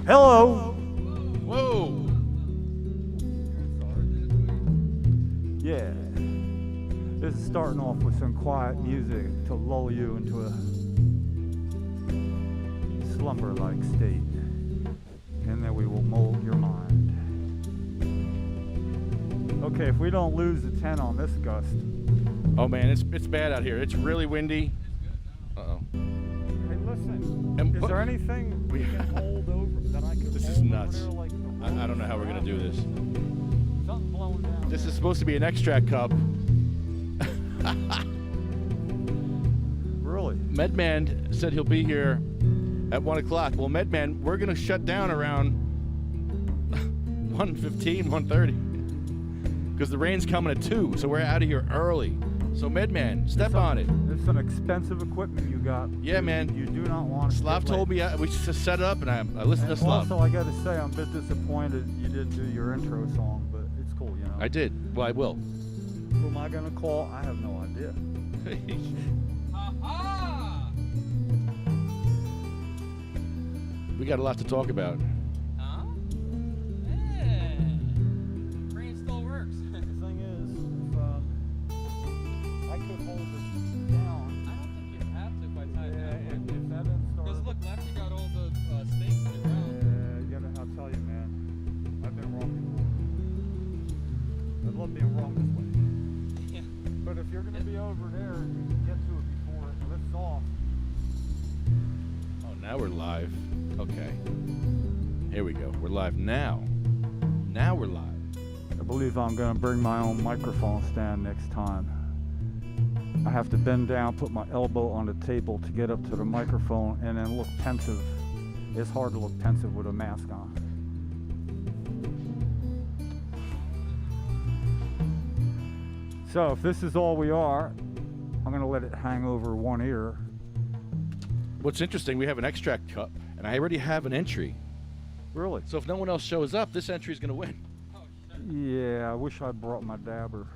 Hello. Whoa. Yeah. This is starting off with some quiet music to lull you into a slumber-like state. And then we will mold your mind. Okay, if we don't lose the 10 on this gust. Oh man, it's bad out here. It's really windy. Uh-oh. Hey, listen. Is And there anything we can hold over that I can This hold is nuts. over there, like I don't know how we're gonna do this. Something blowing down. This is supposed to be an extract cup. Really? Medman said he'll be here at 1 o'clock. Well, Medman, we're gonna shut down around 1:15, 1:30. Because the rain's coming at 2, so we're out of here early. So Medman, step on it. There's some expensive equipment you got. Yeah, man. You do not want to. Slav told me we should set it up, and I listened to Slav. Also, I got to say, I'm a bit disappointed you didn't do your intro song, but it's cool, you know. I did. Well, I will. Who am I going to call? I have no idea. We got a lot to talk about. Huh? Yeah. Brain still works. The thing is, if I could hold it down. I don't think you have to by time Yeah, that if way. that didn't start. Because look, left you got all the stakes in the ground. I'll tell you, man. I've been wrong before. I love being wrong this way. Yeah. But if you're going to be over there, you can get to it before it lifts off. Oh, now we're live. Okay. Here we go. We're live now. Now we're live. I believe I'm going to bring my own microphone stand next time. I have to bend down, put my elbow on the table to get up to the microphone, and then look pensive. It's hard to look pensive with a mask on. So if this is all we are, I'm going to let it hang over one ear. What's interesting, we have an extract cup, and I already have an entry. Really? So if no one else shows up, this entry is going to win. Yeah, I wish I brought my dabber,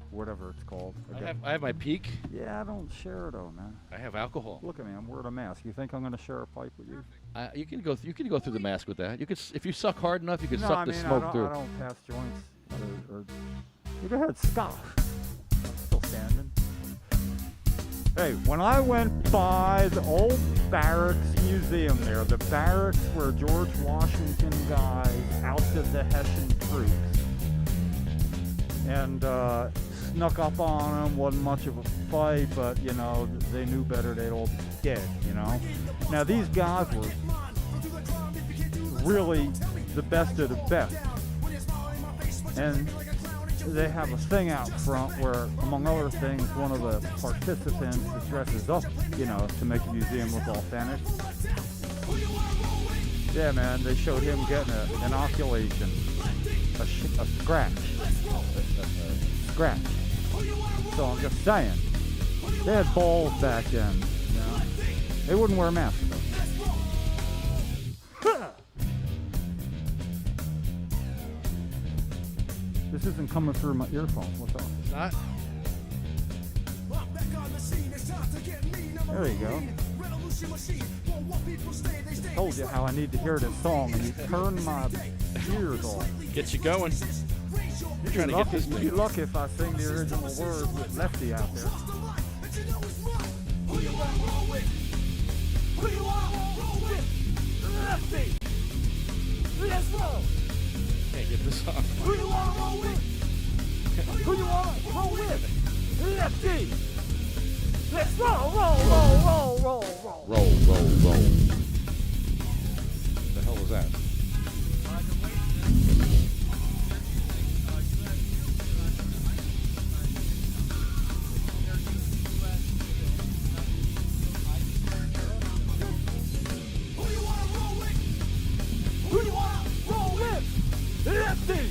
whatever it's called. I have my peak. Yeah, I don't share though, man. I have alcohol. Look at me, I'm wearing a mask. You think I'm going to share a pipe with you? You can go through the mask with that. You could, if you suck hard enough, you can No, suck I the mean, smoke through. I don't pass joints. Or you go ahead, scoff. I'm still standing. Hey, when I went by the old barracks museum there, the barracks where George Washington guys ousted the Hessian troops and snuck up on them, wasn't much of a fight, but, you know, they knew better, they'd all be dead, you know. Now, these guys were really the best of the best. And they have a thing out front where, among other things, one of the participants dresses up, you know, to make the museum look authentic. Yeah, man, they showed him getting an inoculation, a scratch. Scratch. So I'm just saying, they had balls back then, you know. They wouldn't wear masks, though. This isn't coming through my earphones. What's up? It's not. There you go. I told you how I need to hear this song, and you turned my ears off. Gets you going. You're trying to get this You'd thing. be lucky if I sing the original words with Lefty out there. Can't get this on. Who you want to roll with? Who you want to roll with? Lefty! Let's roll, roll, roll, roll, roll, roll. Roll, roll, roll. What the hell was that? Who you want to roll with? Lefty!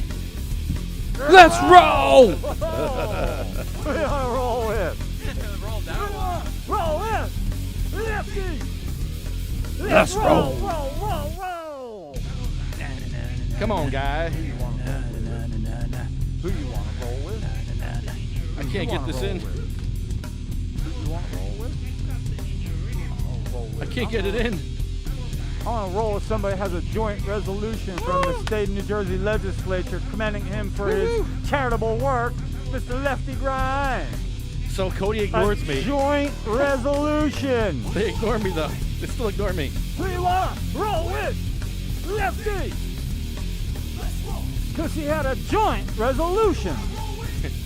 Let's roll! Who you want to roll with? Roll down. Roll with! Lefty! Let's roll. Roll, roll, roll! Come on, guy. Who you want to roll with? I can't get this in. Who you want to roll with? I can't get it in. on a roll if somebody has a joint resolution from the state of New Jersey legislature commending him for his charitable work, Mr. Lefty Grimes. So Cody ignores me. Joint resolution. They ignore me though. They still ignore me. Who you wanna roll with? Lefty. Because he had a joint resolution.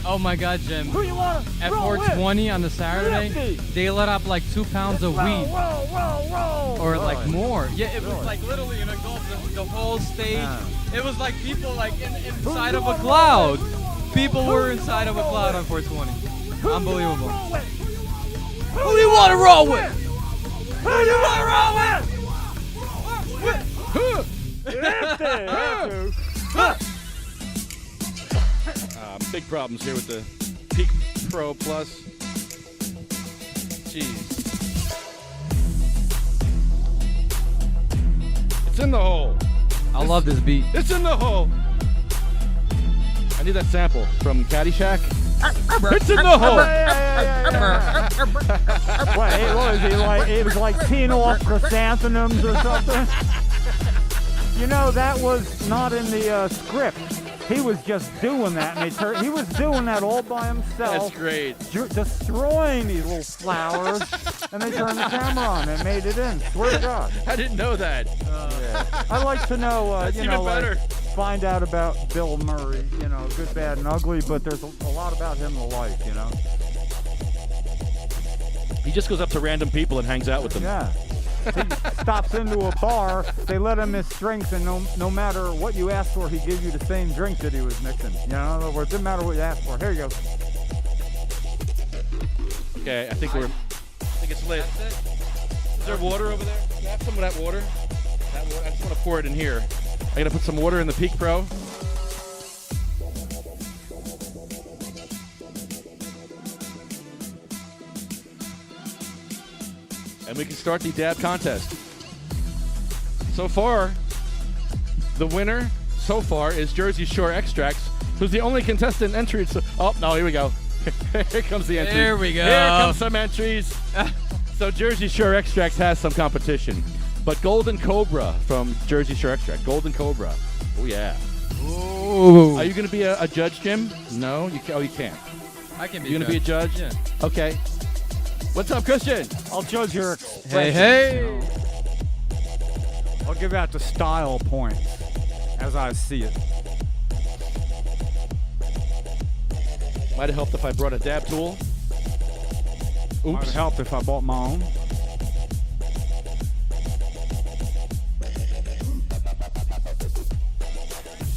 Oh my God, Jim. Who you wanna At roll with? 420 on the Saturday, Lefty. they let up like 2 pounds of weed. Roll. Or like more. Yeah, it was Really? like literally engulfed the whole stage. Yeah. It was like people like inside of a cloud. People were inside of a cloud on 420. Unbelievable. Who do you want to roll with? Who do you want to roll with? Big problems here with the Peak Pro Plus. Jeez. It's in the hole. I love this beat. It's in the hole. I need that sample from Caddyshack. It's in the hole. Wait, what was he like? It was like teeing off chrysanthemums or something. You know, that was not in the script. He was just doing that, and he was doing that all by himself. That's great. Destroying these little flowers, and they turned the camera on and made it in. Swear to God. I didn't know that. Yeah. I like to know, That's you even know, better. find out about Bill Murray, you know, good, bad, and ugly, but there's a lot about him to like, you know. He just goes up to random people and hangs out with them. Yeah. He stops into a bar, they let him miss drinks, and no matter what you ask for, he gives you the same drink that he was mixing. You know, in other words, it doesn't matter what you ask for. Here you go. Okay, I think it's lit. Is there water over there? Can I have some of that water? I just want to pour it in here. I gotta put some water in the Peak Pro. And we can start the dab contest. So far, the winner so far is Jersey Shore Extracts, who's the only contestant entry. Oh, no, here we go. Here comes the entry. There we go. Here comes some entries. So Jersey Shore Extracts has some competition. But Golden Cobra from Jersey Shore Extract. Golden Cobra. Oh, yeah. Ooh. Are you going to be a judge, Jim? No? You can't. I can be. You going to be a judge? Yeah. Okay. What's up, Christian? I'll judge your expression. Hey. I'll give out the style points as I see it. Might have helped if I brought a dab tool. Might Oops. have helped if I bought my own.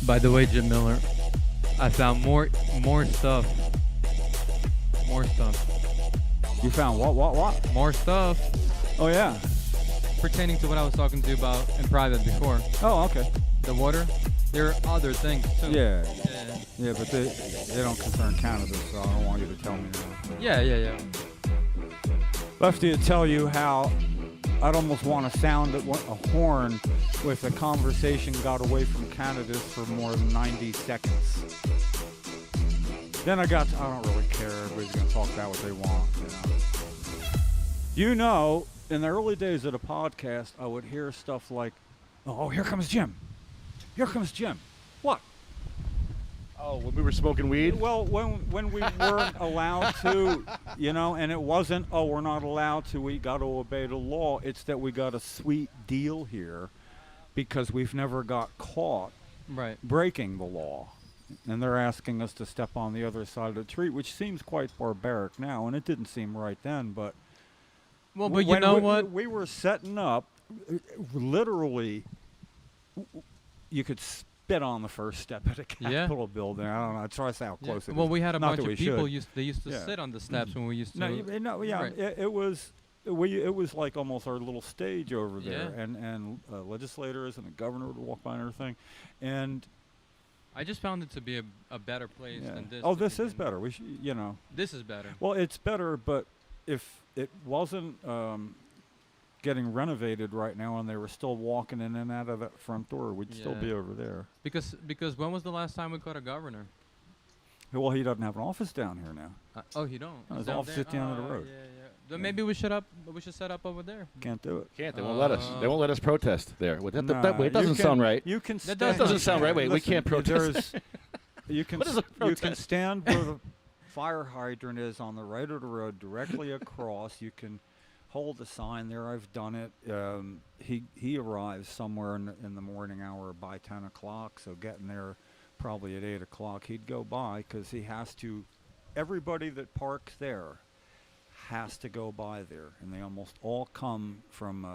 By the way, Jim Miller, I found more stuff. More stuff. You found what? More stuff Oh, yeah. pertaining to what I was talking to you about in private before. Oh, okay. The water. There are other things too. Yeah. Yeah. Yeah, but they don't concern cannabis, so I don't want you to tell me that. Yeah. Lefty to tell you how I'd almost want to sound a horn if the conversation got away from cannabis for more than 90 seconds. Then I don't really care. Everybody's going to talk about what they want, you know. You know, in the early days of the podcast, I would hear stuff like, oh, here comes Jim. Here comes Jim. What? Oh, when we were smoking weed? Well, when we weren't allowed to, you know, and it wasn't, oh, we're not allowed to, we got to obey the law. It's that we got a sweet deal here because we've never got caught Right. breaking the law. And they're asking us to step on the other side of the tree, which seems quite barbaric now, and it didn't seem right then, but... Well, but you know what? We were setting up, literally, you could spit on the first step of the Capitol building. I don't know. I try to say how close it is. Well, we had a Not bunch that of we people should. they used to sit on the steps when we used to. Right. It was like almost our little stage over there, Yeah. and legislators and the governor would walk by and everything, and I just found it to be a better place than this. oh, to this is begin better. We should, you know. This is better. Well, it's better, but if it wasn't getting renovated right now and they were still walking in and out of that front door, we'd still be over there. Because when was the last time we caught a governor? Well, he doesn't have an office down here now. Oh, he don't. No, He's his down office there? is at the end of the road. Yeah. Then maybe we should set up over there. Can't do it. Can't. They won't let us. They won't let us protest there. Well, Nah, it doesn't sound right. You can That stand- doesn't sound right. Wait, we listen, can't protest. You can What is a you can protest? stand where the fire hydrant is on the right of the road, directly across. You can hold the sign there. I've done it. He arrives somewhere in the morning hour by 10 o'clock, so getting there probably at 8 o'clock. He'd go by because he has to. Everybody that parks there has to go by there, and they almost all come from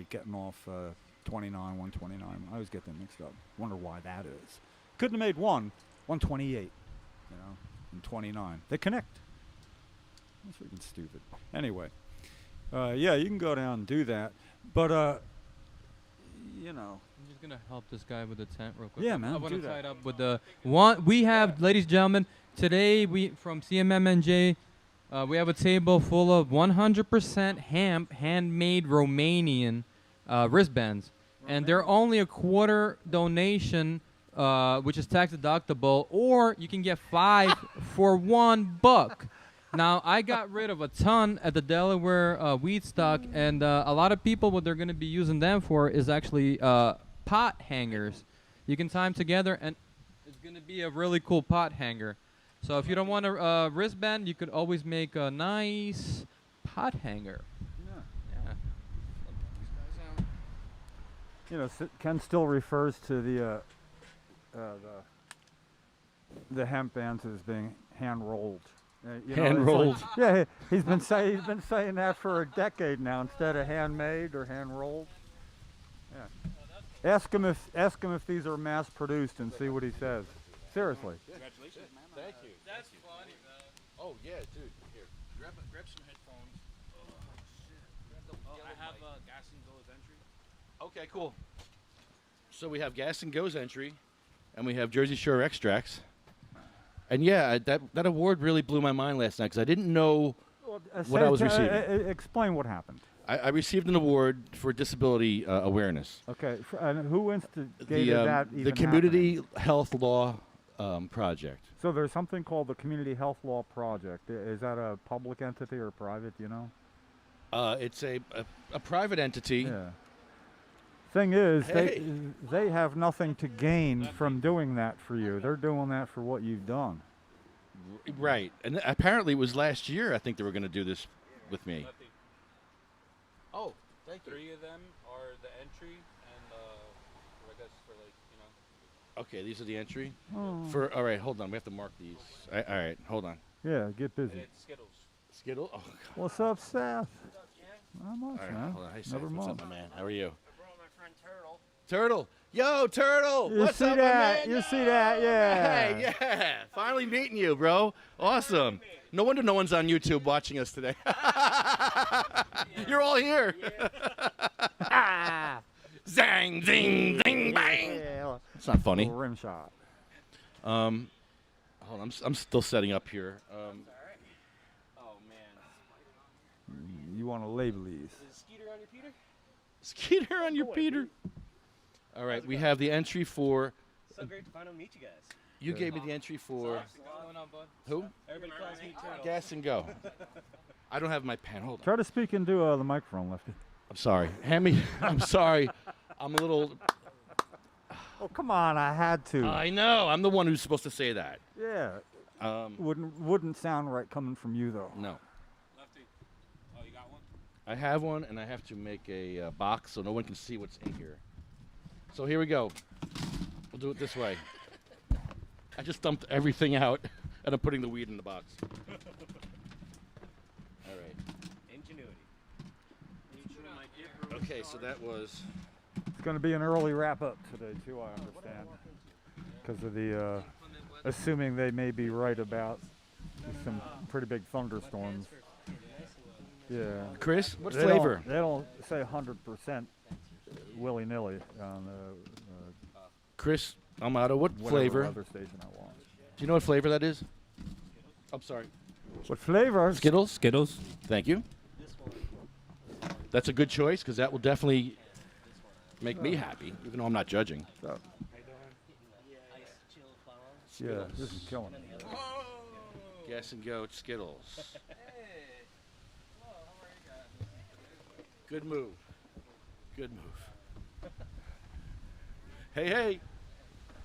getting off 29, 129. I always get them mixed up. Wonder why that is. Couldn't have made 128, and 29. They connect. That's freaking stupid. Anyway, yeah, you can go down and do that, but I'm just gonna help this guy with the tent real quick. Yeah, man, I want do to that. tie it up with the one. We have, ladies and gentlemen, today we from CMMNJ. We have a table full of 100% handmade Romanian wristbands, and they're only a quarter donation, which is tax deductible, or you can get 5 for $1. Now, I got rid of a ton at the Delaware weed stock, and a lot of people, what they're going to be using them for is actually pot hangers. You can tie them together, and it's going to be a really cool pot hanger. So if you don't want a wristband, you could always make a nice pot hanger. Yeah. Ken still refers to the hemp bands as being hand rolled. Hand rolled. Yeah, he's been saying that for a decade now instead of handmade or hand rolled. Yeah. Ask him if these are mass produced and see what he says. Seriously. Congratulations, man. Thank you. That's funny, man. Oh yeah, dude. Here, grab some headphones. I have Gas and Go's entry. Okay, cool. So we have Gas and Go's entry, and we have Jersey Shore extracts. And yeah, that award really blew my mind last night because I didn't know what I was receiving. Explain what happened. I received an award for disability awareness. Okay, and who instigated that? The even Community happening? Health Law Project. So there's something called the Community Health Law Project. Is that a public entity or private? Do you know? It's a private entity. Yeah. Thing is, Hey. they have nothing to gain from doing that for you. They're doing that for what you've done. Right. And apparently it was last year I think they were going to do this with me. Oh, thank you. 3 of them are the entry, and I guess for Okay, these are the entry. Oh. All right, hold on. We have to mark these. All right, hold on. Yeah, get busy. it's Skittles. Skittle? Oh, God. What's up, Seth? Not much, All right, man. hold on. Hey, Seth, Never what's mind. up, my man? How are you? I brought my friend Turtle. Turtle. Yo, Turtle. You What's see up, that? my man? You see that? Yeah. Hey, yeah. Finally meeting you, bro. Awesome. No wonder no one's on YouTube watching us today. You're all here. Zang, zing, zing, bang. Yeah. It's not funny. Little rim shot. Hold on. I'm still setting up here. Oh, man. You want to label these? Is Skeeter on your Peter? Skeeter on your Peter. All right, we have the entry for. So great to finally meet you guys. You gave me the entry for What's going on, bud? who? Everybody calls me Turtle. Gas and Go. I don't have my pen. Hold on. Try to speak into the microphone, Lefty. I'm sorry. Hand me. I'm sorry. I'm a little. Oh, come on. I had to. I know. I'm the one who's supposed to say that. Yeah. Wouldn't sound right coming from you, though. No. Lefty. Oh, you got one? I have one, and I have to make a box so no one can see what's in here. So here we go. We'll do it this way. I just dumped everything out, and I'm putting the weed in the box. All right. Ingenuity. Okay, so that was. It's going to be an early wrap-up today, too, I understand. Because of the, assuming they may be right about some pretty big thunderstorms. Yeah. Chris, what They flavor? They don't say 100% willy-nilly on Chris Amato, what whatever flavor? weather station I want. Do you know what flavor that is? I'm sorry. What flavor? Skittles? Skittles. Thank you. That's a good choice because that will definitely make me happy, even though I'm not judging. So, yeah, this is killing it. Gas and Go Skittles. Good move. Good move. Hey.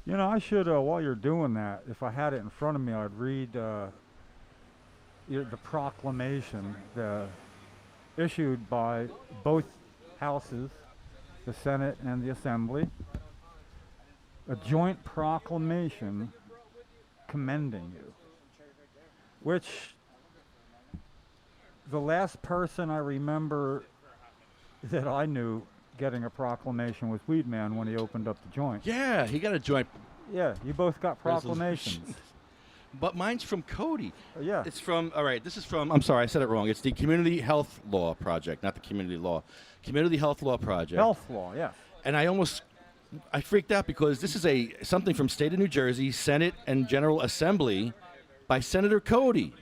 You know, I should, while you're doing that, if I had it in front of me, I'd read the proclamation issued by both houses, the Senate and the Assembly, a joint proclamation commending you, which the last person I remember that I knew getting a proclamation was Weedman when he opened up the joint. Yeah, he got a joint Yeah, you both got proclamations. resolution. But mine's from Cody. Yeah. It's from, all right, this is from, I'm sorry, I said it wrong. It's the Community Health Law Project, not the Community Law. Community Health Law Project. Health law, yes. And I freaked out because this is something from State of New Jersey, Senate and General Assembly by Senator Cody,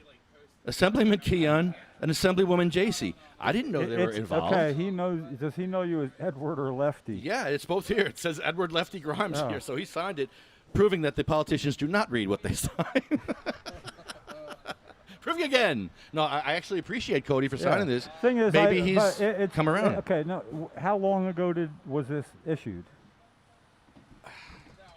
Assemblyman Keon, and Assemblywoman Jacey. I didn't know they were involved. Okay, he knows. Does he know you as Edward or Lefty? Yeah, it's both here. It says Edward Lefty Grimes Oh. here, so he signed it, proving that the politicians do not read what they sign. Proving again. No, I actually appreciate Cody for signing this. Thing is, Maybe he's it's come around. Okay, no. How long ago was this issued?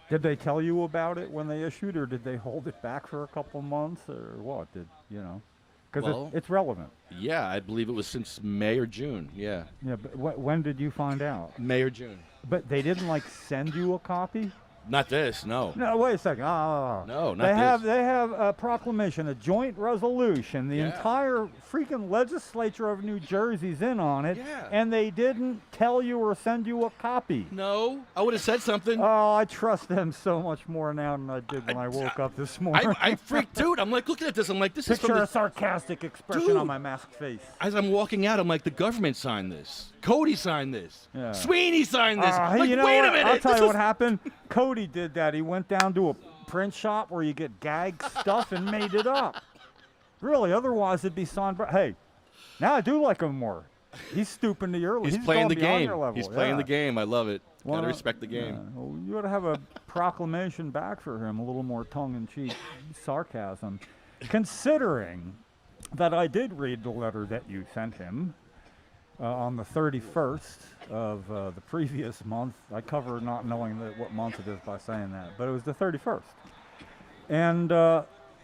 Did they tell you about it when they issued, or did they hold it back for a couple months, or what? Because Well, it's relevant. Yeah, I believe it was since May or June. Yeah, Yeah, but when did you find out? May or June. But they didn't send you a copy? Not this, no. No, wait a second. No, not They have a proclamation, a joint resolution. The Yeah. entire freaking legislature of New Jersey's in on it, Yeah. and they didn't tell you or send you a copy. No, I would have said something. Oh, I trust them so much more now than I did when I woke up this morning. I freaked out. I'm like, looking at this. I'm like, this is Picture from a sarcastic expression Dude. on my masked face. As I'm walking out, I'm like, the government signed this. Cody signed this. Yeah. Sweeney signed this. I'm Hey, like, you know wait what? a minute. I'll tell this you was- what happened. Cody did that. He went down to a print shop where you get gag stuff and made it up. Really, otherwise it'd be signed. Hey, now I do like him more. He's stooping to your level. He's playing the gone beyond game. your level. He's playing the game. I love it. Gotta Wanna- respect the game. Yeah. Well, you ought to have a proclamation back for him, a little more tongue-in-cheek sarcasm, considering that I did read the letter that you sent him on the 31st of the previous month. I cover not knowing what month it is by saying that, but it was the 31st. And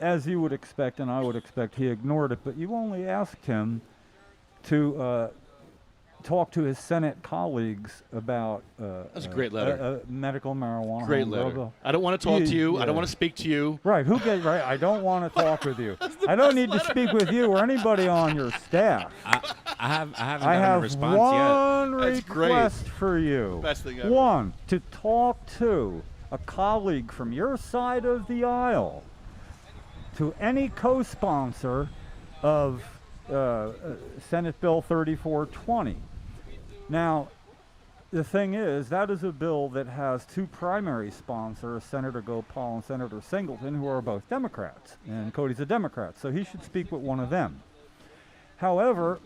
as you would expect, and I would expect, he ignored it, but you only asked him to talk to his Senate colleagues about That's a great letter. medical marijuana. Great blah, letter. blah. I don't want to talk to you. I Yeah. don't want to speak to you. Right, right, I don't want to talk with you. I don't need to speak with you or anybody on your staff. I haven't I gotten a have response yet. one That's great. request for you. Best thing ever. One, to talk to a colleague from your side of the aisle, to any co-sponsor of Senate Bill 3420. Now, the thing is, that is a bill that has two primary sponsors, Senator Gopal and Senator Singleton, who are both Democrats. And Cody's a Democrat, so he should speak with one of them. However,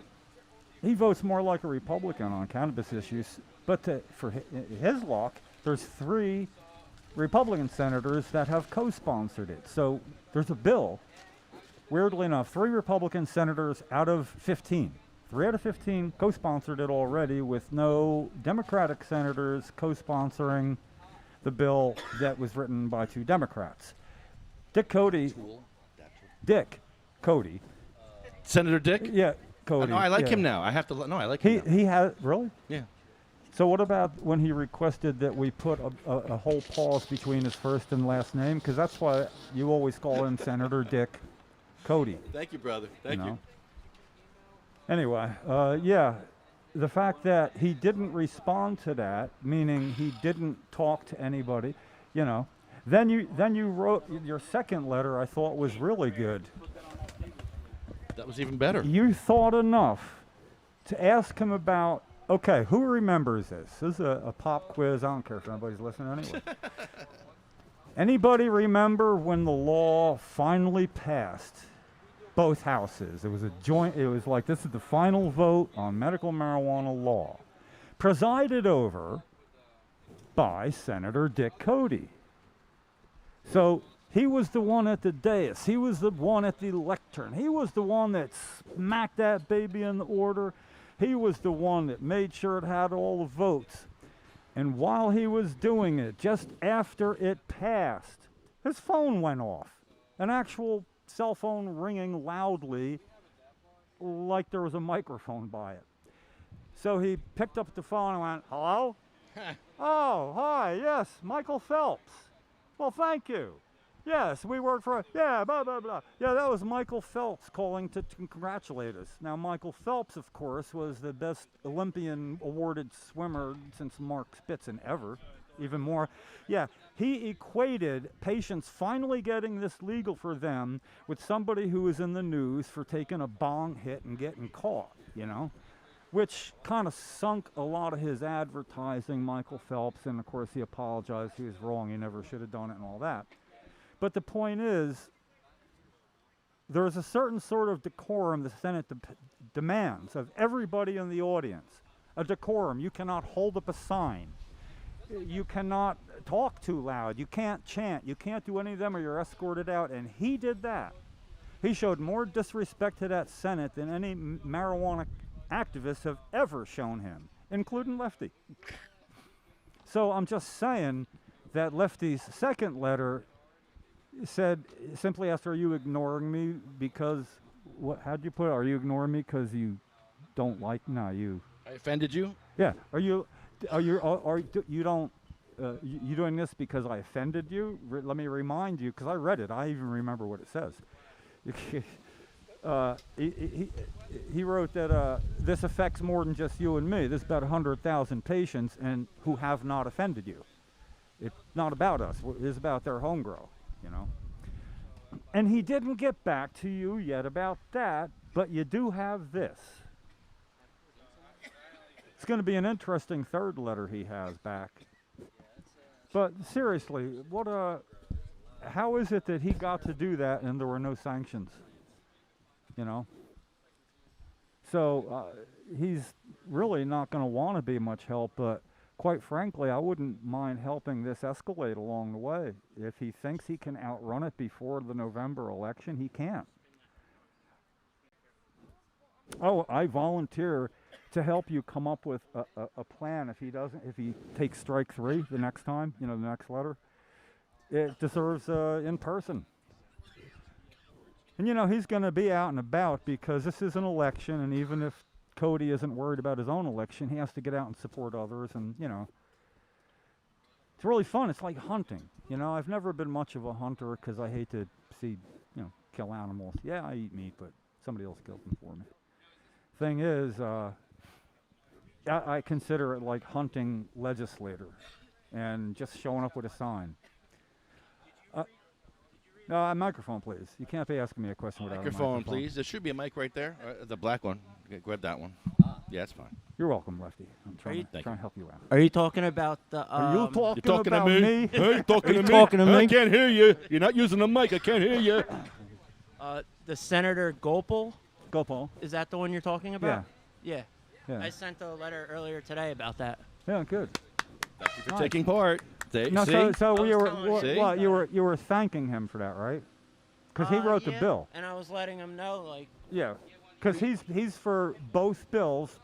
he votes more like a Republican on cannabis issues, but for his luck, there's 3 Republican senators that have co-sponsored it. So there's a bill, weirdly enough, 3 Republican senators out of 15. 3 out of 15 co-sponsored it already, with no Democratic senators co-sponsoring the bill that was written by 2 Democrats. Dick Cody. Senator Dick? Yeah, Cody. No, I like yeah. him now. I have to. No, I like him. now. He has, really? Yeah. So what about when he requested that we put a whole pause between his first and last name? Because that's why you always call him Senator Dick Cody. Thank you, brother. Thank you. Anyway, yeah, the fact that he didn't respond to that, meaning he didn't talk to anybody, then you wrote your second letter. I thought was really good. That was even better. You thought enough to ask him about. Okay, who remembers this? This is a pop quiz. I don't care if anybody's listening anyway. Anybody remember when the law finally passed? Both houses. It was a joint. It was like, this is the final vote on medical marijuana law, presided over by Senator Dick Cody. So he was the one at the dais. He was the one at the lectern. He was the one that smacked that baby in the order. He was the one that made sure it had all the votes. And while he was doing it, just after it passed, his phone went off. An actual cell phone ringing loudly like there was a microphone by it. So he picked up the phone and went, "Hello?" "Oh, hi, yes, Michael Phelps." "Well, thank you. Yes, we work for, yeah, blah, blah, blah." Yeah, that was Michael Phelps calling to congratulate us. Now, Michael Phelps, of course, was the best Olympian awarded swimmer since Mark Spitzen ever, even more. Yeah, he equated patients finally getting this legal for them with somebody who was in the news for taking a bong hit and getting caught, you know, which kind of sunk a lot of his advertising, Michael Phelps, and of course he apologized, he was wrong, he never should have done it and all that. But the point is, there's a certain sort of decorum the Senate demands of everybody in the audience. A decorum. You cannot hold up a sign. You cannot talk too loud. You can't chant. You can't do any of them or you're escorted out. And he did that. He showed more disrespect to that Senate than any marijuana activists have ever shown him, including Lefty. So I'm just saying that Lefty's second letter said, simply asked, "Are you ignoring me because," how'd you put it? "Are you ignoring me because you don't like," no, you. I offended you? Yeah. You doing this because I offended you? Let me remind you, because I read it. I even remember what it says. He wrote that this affects more than just you and me. This is about 100,000 patients and who have not offended you. It's not about us. It's about their home grow, you know. And he didn't get back to you yet about that, but you do have this. It's going to be an interesting third letter he has back. But seriously, how is it that he got to do that and there were no sanctions? You know? So he's really not going to want to be much help, but quite frankly, I wouldn't mind helping this escalate along the way. If he thinks he can outrun it before the November election, he can't. Oh, I volunteer to help you come up with a plan if he takes strike 3 the next time, you know, the next letter. It deserves in person. And you know, he's going to be out and about because this is an election, and even if Cody isn't worried about his own election, he has to get out and support others, and you know, it's really fun. It's like hunting. You know, I've never been much of a hunter because I hate to see, you know, kill animals. Yeah, I eat meat, but somebody else kills them for me. Thing is, I consider it like hunting legislator and just showing up with a sign. No, microphone, please. You can't be asking me a question without a microphone. Please. There should be a mic right there. The black one. Grab that one. Yeah, that's fine. You're welcome, Lefty. I'm trying to help you out. Are you talking about the? Are you talking about me? Hey, you talking to me? Talking to me? I can't hear you. You're not using the mic. I can't hear you. The Senator Gopal. Gopal. Is that the one you're talking about? Yeah. I sent a letter earlier today about that. Yeah, good. Thank you for taking part. No, see? so you were See? you were thanking him for that, right? Because he wrote the bill. And I was letting him know, like. Yeah, because he's for both bills,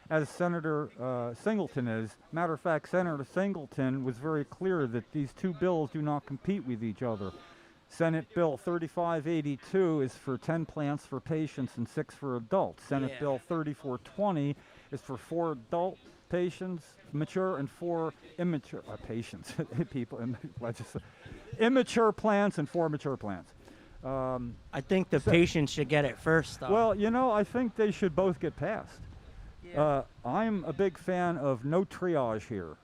as Senator Singleton is. Matter of fact, Senator Singleton was very clear that these two bills do not compete with each other. Senate Bill 3582 is for 10 plants for patients and 6 for adults. Senate Bill 3420 is for 4 adult patients, mature, and 4 immature patients, people, immature plants and 4 mature plants. I think the patients should get it first, though. Well, you know, I think they should both get passed. Yeah. I'm a big fan of no triage here,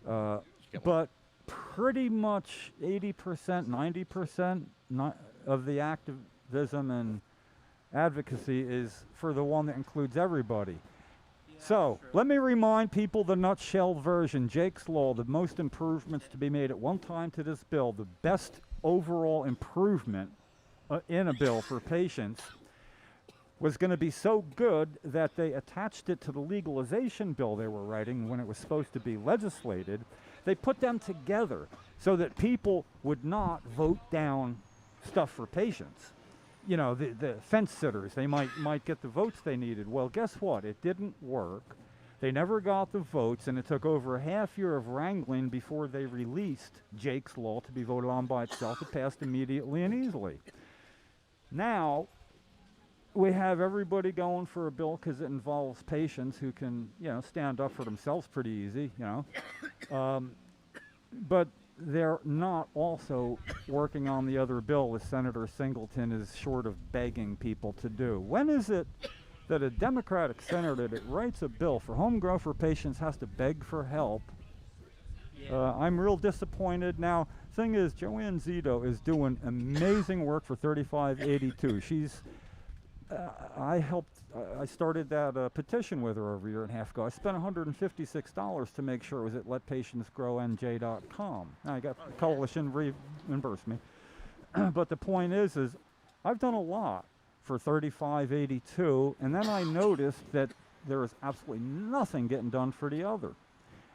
but pretty much 80%, 90% of the activism and advocacy is for the one that includes everybody. So, let me remind people the nutshell version. Jake's Law, the most improvements to be made at one time to this bill, the best overall improvement in a bill for patients, was going to be so good that they attached it to the legalization bill they were writing when it was supposed to be legislated. They put them together so that people would not vote down stuff for patients. you know, the fence sitters, they might get the votes they needed. Well, guess what? It didn't work. They never got the votes, and it took over a half year of wrangling before they released Jake's Law to be voted on by itself. It passed immediately and easily. Now, we have everybody going for a bill because it involves patients who can, you know, stand up for themselves pretty easy, you know. But they're not also working on the other bill, as Senator Singleton is short of begging people to do. When is it that a Democratic senator that writes a bill for home grow for patients has to beg for help? I'm real disappointed. Now, thing is, Joanne Zito is doing amazing work for 3582. She's, I started that petition with her over a year and a half ago. I spent $156 to make sure it was at letpatientsgrowNJ.com. I got the coalition reimbursed me. But the point is I've done a lot for 3582, and then I noticed that there was absolutely nothing getting done for the other.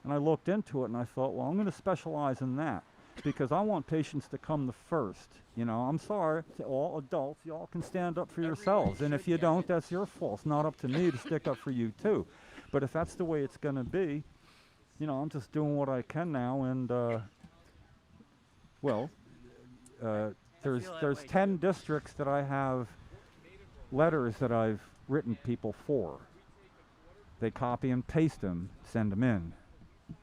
And I looked into it and I thought, well, I'm going to specialize in that because I want patients to come the first. You know, I'm sorry to all adults, y'all can stand up for yourselves. And if you don't, that's your fault. It's not up to me to stick up for you too. But if that's the way it's going to be, you know, I'm just doing what I can now. And, there's 10 districts that I have letters that I've written people for. They copy and paste them, send them in.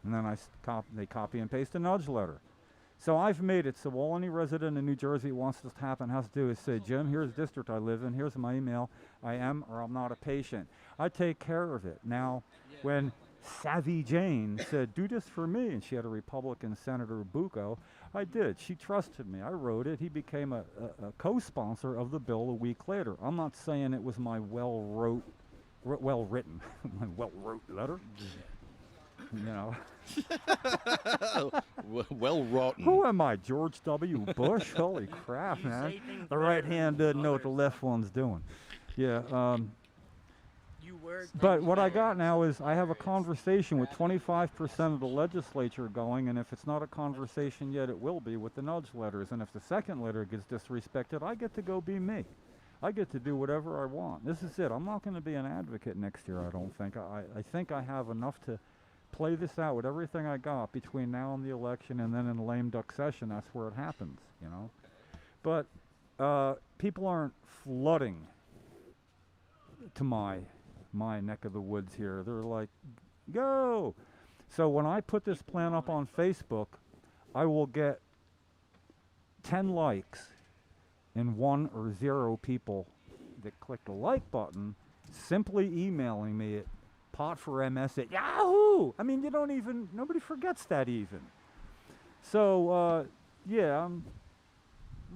And then they copy and paste a nudge letter. So I've made it so all any resident in New Jersey who wants this to happen has to do is say, Jim, here's the district I live in, here's my email, I am or I'm not a patient. I take care of it. Now, when Savvy Jane said, do this for me, and she had a Republican Senator Bucco, I did. She trusted me. I wrote it. He became a co-sponsor of the bill a week later. I'm not saying it was my well-written my well-wrote letter. You know. Well rotten. Who am I, George W. Bush? Holy crap, man. The right hand doesn't know what the left one's doing. Yeah. But what I got now is I have a conversation with 25% of the legislature going, and if it's not a conversation yet, it will be with the nudge letters. And if the second letter gets disrespected, I get to go be me. I get to do whatever I want. This is it. I'm not going to be an advocate next year, I don't think. I think I have enough to play this out with everything I got between now and the election, and then in the lame duck session, that's where it happens, you know. But people aren't flooding to my neck of the woods here. They're like, go! So when I put this plan up on Facebook, I will get 10 likes and 1 or 0 people that click the like button simply emailing me at potforms@yahoo! I mean, nobody forgets that even. So, yeah, I'm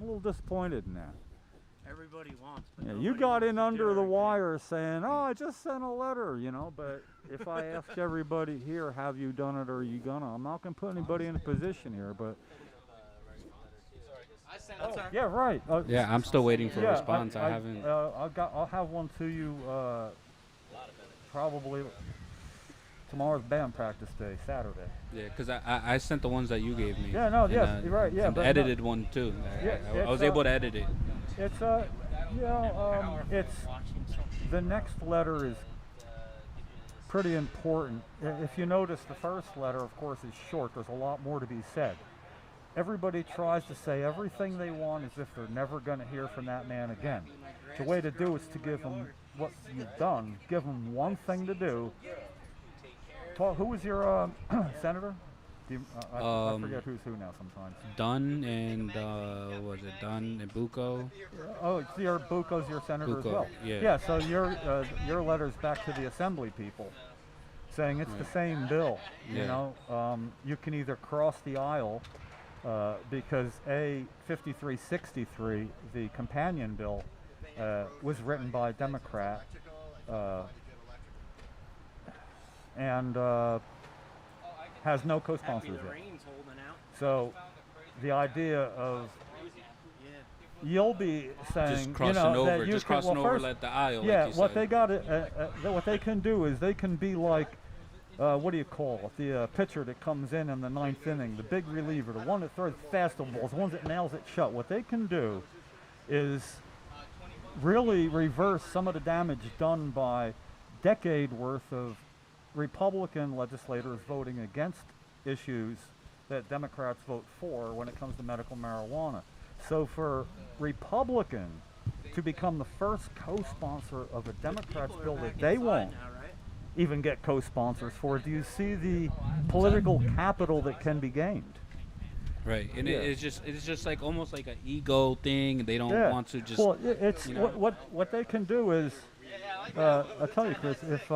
a little disappointed in that. Everybody wants. But Yeah, you got in under the wire saying, oh, I just sent a letter, you know, but if I ask everybody here, have you done it or are you gonna? I'm not gonna put anybody in a position here, but. Yeah, right. Yeah, I'm still waiting for a response. I haven't. I'll have one to you probably tomorrow's band practice day, Saturday. Yeah, because I sent the ones that you gave me. Yeah, no, yes, you're right. Yeah, and the edited one too. Yeah, I was able to edit it. It's it's the next letter is pretty important. If you notice, the first letter, of course, is short. There's a lot more to be said. Everybody tries to say everything they want as if they're never going to hear from that man again. The way to do is to give them what you've done. Give them one thing to do. Who was your senator? I forget who's who now sometimes. Dunn and was it Dunn and Bucco? Oh, it's Bucco's your senator as well. Yeah. Yeah. So your letter's back to the assembly people, saying it's the same bill. You know, you can either cross the aisle. Because 5363, the companion bill, was written by a Democrat and has no co-sponsors yet. So the idea of you'll be saying, just crossing over, that you just can, crossing well, over first, like the aisle. Yeah, like what they got, what they can do is they can be like. What do you call it? The pitcher that comes in the 9th inning, the big reliever, the one that throws fastballs, the ones that nails it shut. What they can do is really reverse some of the damage done by decade worth of Republican legislators voting against issues that Democrats vote for when it comes to medical marijuana. So for Republican to become the first co-sponsor of a Democrat's bill that they won't even get co-sponsors for, do you see the political capital that can be gained? Right, and Yeah. it's just like almost like an ego thing. And they don't want to just. Well, it's you know. what they can do is, I'll tell you, Chris, if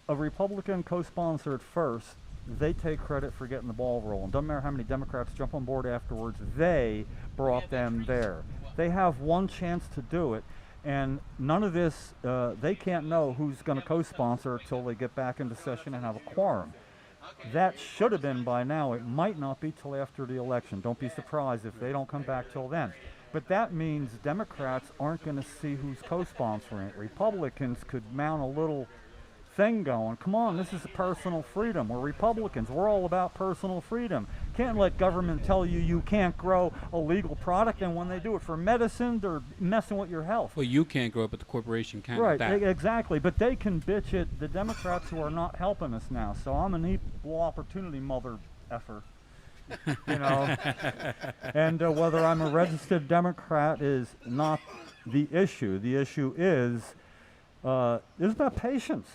a Republican co-sponsored first, they take credit for getting the ball rolling. Doesn't matter how many Democrats jump on board afterwards. They brought them there. They have one chance to do it, and none of this. They can't know who's going to co-sponsor until they get back into session and have a quorum. That should have been by now. It might not be till after the election. Don't be surprised if they don't come back till then. But that means Democrats aren't going to see who's co-sponsoring it. Republicans could mount a little thing going. Come on, this is personal freedom. We're Republicans. We're all about personal freedom. Can't let government tell you you can't grow a legal product, and when they do it for medicine, they're messing with your health. Well, you can't grow up, but the corporation can. Right, That. exactly. But they can bitch at the Democrats who are not helping us now. So I'm an equal opportunity mother effer. You know, and whether I'm a registered Democrat is not the issue. The issue is about patience.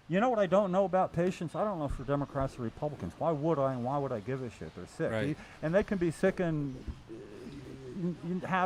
You know what I don't know about patience? I don't know for Democrats or Republicans. Why would I, and why would I give a shit? They're sick. Right. And they can be sick and have